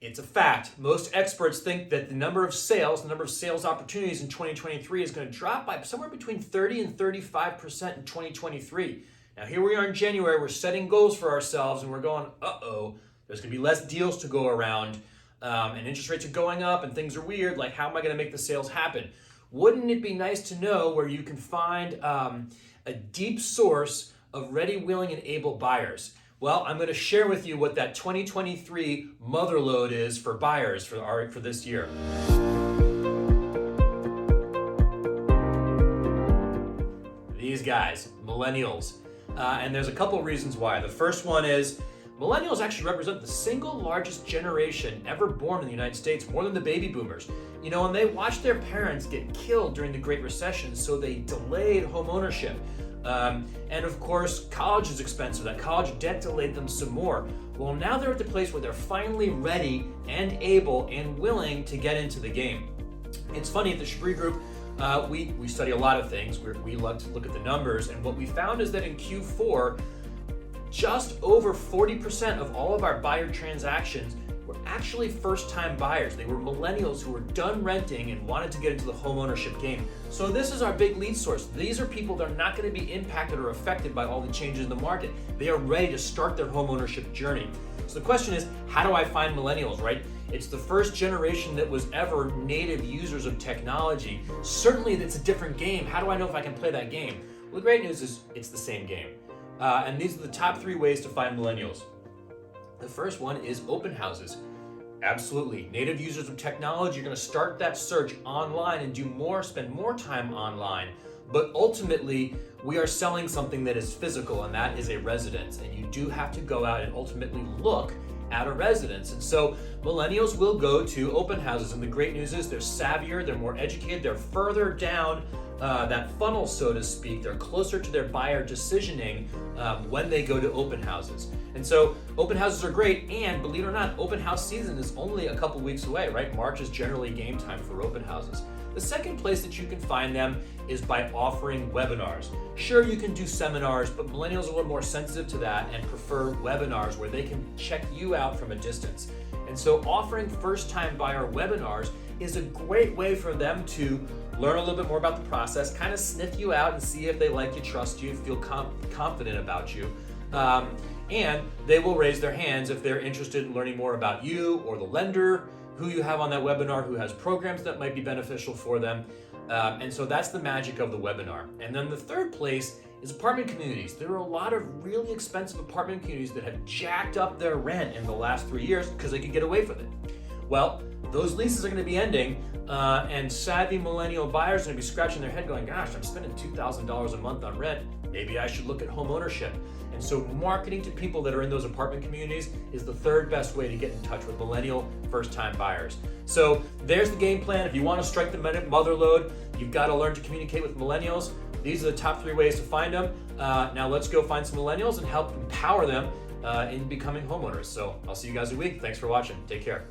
It's a fact. Most experts think that the number of sales opportunities in 2023 is going to drop by somewhere between 30 and 35% in 2023. Now, here we are in January, we're setting goals for ourselves and we're going, there's going to be less deals to go around, and interest rates are going up and things are weird. Like, how am I going to make the sales happen? Wouldn't it be nice to know where you can find a deep source of ready, willing, and able buyers? Well, I'm going to share with you what that 2023 motherlode is for buyers for this year. These guys, millennials. And there's a couple reasons why. The first one is millennials actually represent the single largest generation ever born in the United States, more than the baby boomers. You know, and they watched their parents get killed during the Great Recession, so they delayed home ownership. And of course, college is expensive. That college debt delayed them some more. Well, now they're at the place where they're finally ready and able and willing to get into the game. It's funny, at the Chabris Group, we study a lot of things. We love to look at the numbers, and what we found is that in Q4, just over 40% of all of our buyer transactions were actually first-time buyers. They were millennials who were done renting and wanted to get into the home ownership game. So this is our big lead source. These are people that are not going to be impacted or affected by all the changes in the market. They are ready to start their home ownership journey. So the question is, how do I find millennials, right? It's the first generation that was ever native users of technology. Certainly it's a different game. How do I know if I can play that game? Well, the great news is it's the same game. And these are the top 3 ways to find millennials. The first one is open houses. Absolutely. Native users of technology, you're going to start that search online and spend more time online. But ultimately, we are selling something that is physical, and that is a residence. And you do have to go out and ultimately look at a residence. And so millennials will go to open houses. And the great news is they're savvier, they're more educated, they're further down that funnel, so to speak. They're closer to their buyer decisioning when they go to open houses. And so open houses are great, and believe it or not, open house season is only a couple weeks away, right? March is generally game time for open houses. The second place that you can find them is by offering webinars. Sure, you can do seminars, but millennials are a little more sensitive to that and prefer webinars where they can check you out from a distance. And so offering first-time buyer webinars is a great way for them to learn a little bit more about the process, kind of sniff you out and see if they like you, trust you, feel confident about you. And they will raise their hands if they're interested in learning more about you or the lender who you have on that webinar, who has programs that might be beneficial for them. And so that's the magic of the webinar. And then the third place is apartment communities. There are a lot of really expensive apartment communities that have jacked up their rent in the last 3 years because they could get away with it. Well, those leases are going to be ending, and savvy millennial buyers are going to be scratching their head going, gosh, I'm spending $2,000 a month on rent. Maybe I should look at home ownership. And so marketing to people that are in those apartment communities is the third best way to get in touch with millennial first-time buyers. So there's the game plan. If you want to strike the motherlode, you've got to learn to communicate with millennials. These are the top 3 ways to find them. Now let's go find some millennials and help empower them in becoming homeowners. So I'll see you guys in a week. Thanks for watching. Take care.